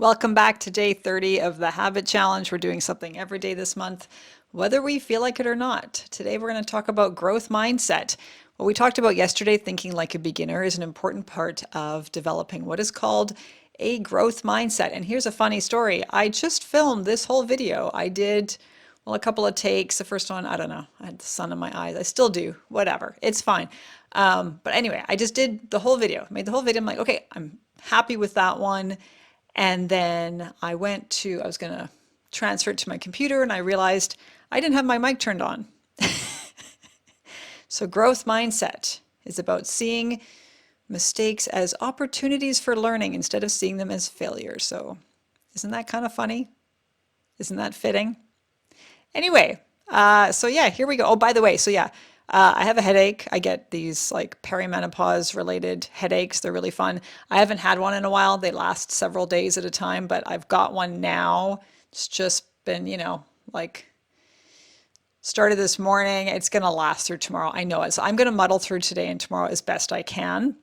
Welcome back to day 30 of the Habit Challenge. We're doing something every day this month, whether we feel like it or not. Today we're going to talk about growth mindset. What we talked about yesterday, thinking like a beginner, is an important part of developing what is called a growth mindset. And here's a funny story. I just filmed this whole video. I did, well, a couple of takes. The first one, I don't know. I had the sun in my eyes. I still do. Whatever. It's fine. But anyway, I just did the whole video, made the whole video. I'm like, okay, I'm happy with that one. And then I was going to transfer it to my computer and I realized I didn't have my mic turned on. So growth mindset is about seeing mistakes as opportunities for learning instead of seeing them as failures. So isn't that kind of funny? Isn't that fitting? Anyway, so yeah, here we go. Oh, by the way, I have a headache. I get these like perimenopause related headaches. They're really fun. I haven't had one in a while. They last several days at a time, but I've got one now. It's just been, like started this morning. It's going to last through tomorrow. I know it. So I'm going to muddle through today and tomorrow as best I can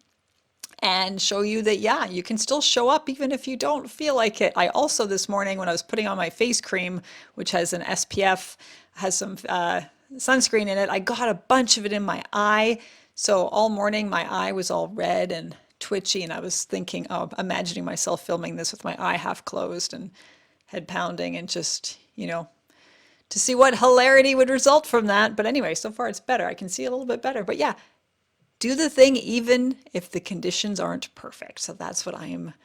and show you that, yeah, you can still show up even if you don't feel like it. I also, this morning, when I was putting on my face cream, which has an SPF, has some sunscreen in it, I got a bunch of it in my eye. So all morning, my eye was all red and twitchy, and I was thinking, oh, imagining myself filming this with my eye half closed and head pounding and just, to see what hilarity would result from that. But anyway, so far it's better. I can see a little bit better. But yeah, do the thing even if the conditions aren't perfect. So that's what I am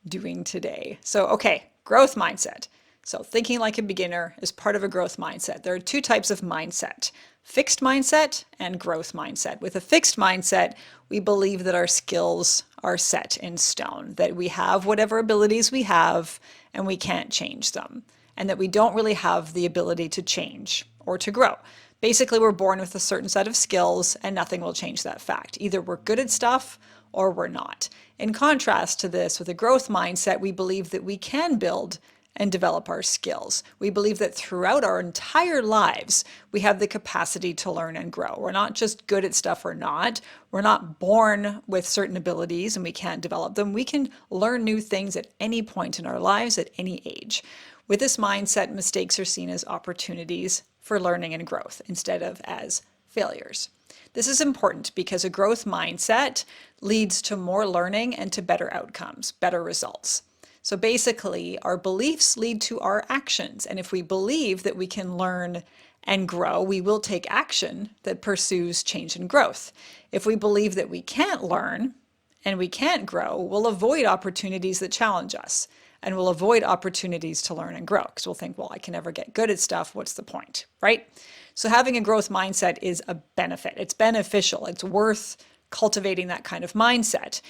doing today. So, okay, growth mindset. So thinking like a beginner is part of a growth mindset. There are two types of mindset: fixed mindset and growth mindset. With a fixed mindset, we believe that our skills are set in stone, that we have whatever abilities we have and we can't change them, and that we don't really have the ability to change or to grow. Basically, we're born with a certain set of skills and nothing will change that fact. Either we're good at stuff or we're not. In contrast to this, with a growth mindset, we believe that we can build and develop our skills. We believe that throughout our entire lives, we have the capacity to learn and grow. We're not just good at stuff or not. We're not born with certain abilities and we can't develop them. We can learn new things at any point in our lives, at any age. With this mindset, mistakes are seen as opportunities for learning and growth instead of as failures. This is important because a growth mindset leads to more learning and to better outcomes, better results. So basically, our beliefs lead to our actions. And if we believe that we can learn and grow, we will take action that pursues change and growth. If we believe that we can't learn and we can't grow, we'll avoid opportunities that challenge us. And we'll avoid opportunities to learn and grow because we'll think, well, I can never get good at stuff. What's the point, right? So having a growth mindset is a benefit. It's beneficial. It's worth cultivating that kind of mindset.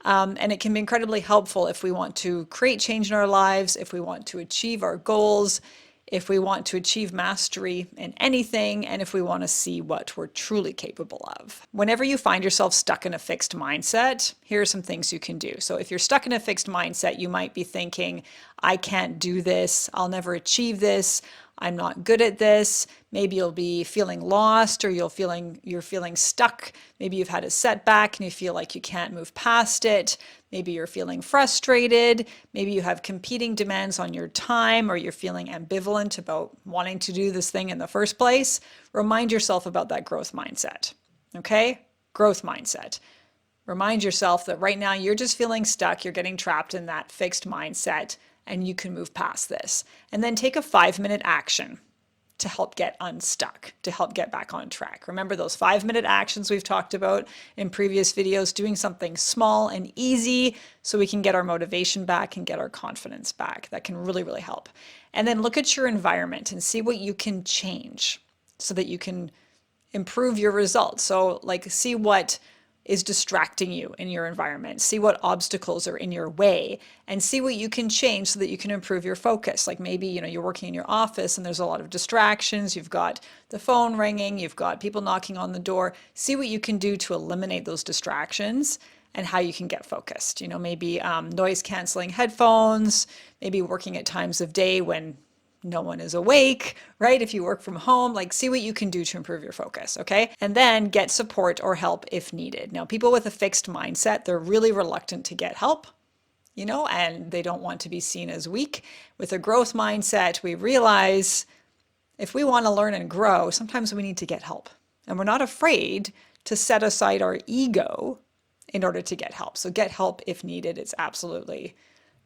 And it can be incredibly helpful if we want to create change in our lives, if we want to achieve our goals, if we want to achieve mastery in anything, and if we want to see what we're truly capable of. Whenever you find yourself stuck in a fixed mindset, here are some things you can do. So if you're stuck in a fixed mindset, you might be thinking, I can't do this, I'll never achieve this, I'm not good at this. Maybe you'll be feeling lost or you're feeling stuck. Maybe you've had a setback and you feel like you can't move past it. Maybe you're feeling frustrated. Maybe you have competing demands on your time or you're feeling ambivalent about wanting to do this thing in the first place. Remind yourself about that growth mindset, okay? Growth mindset. Remind yourself that right now you're just feeling stuck. You're getting trapped in that fixed mindset and you can move past this. And then take a 5-minute action to help get unstuck, to help get back on track. Remember those 5-minute actions we've talked about in previous videos, doing something small and easy so we can get our motivation back and get our confidence back. That can really, really help. And then look at your environment and see what you can change so that you can improve your results. So like see what is distracting you in your environment. See what obstacles are in your way and see what you can change so that you can improve your focus. Like maybe, you're working in your office and there's a lot of distractions. You've got the phone ringing, you've got people knocking on the door. See what you can do to eliminate those distractions and how you can get focused. Maybe noise canceling headphones, maybe working at times of day when no one is awake, right? If you work from home, see what you can do to improve your focus, okay? And then get support or help if needed. Now, people with a fixed mindset, they're really reluctant to get help and they don't want to be seen as weak. With a growth mindset, we realize if we want to learn and grow, sometimes we need to get help. And we're not afraid to set aside our ego in order to get help. So get help if needed. It's absolutely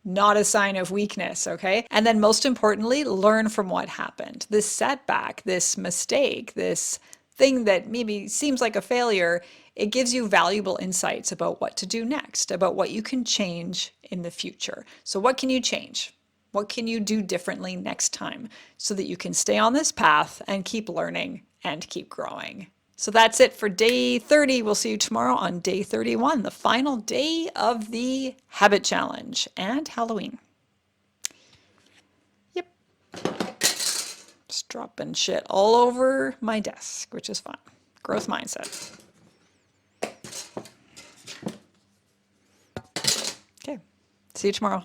not a sign of weakness, okay? And then most importantly, learn from what happened. This setback, this mistake, this thing that maybe seems like a failure, it gives you valuable insights about what to do next, about what you can change in the future. So what can you change? What can you do differently next time so that you can stay on this path and keep learning and keep growing? So that's it for day 30. We'll see you tomorrow on day 31, the final day of the habit challenge and Halloween. Yep. Just dropping shit all over my desk, which is fun. Growth mindset. Okay. See you tomorrow.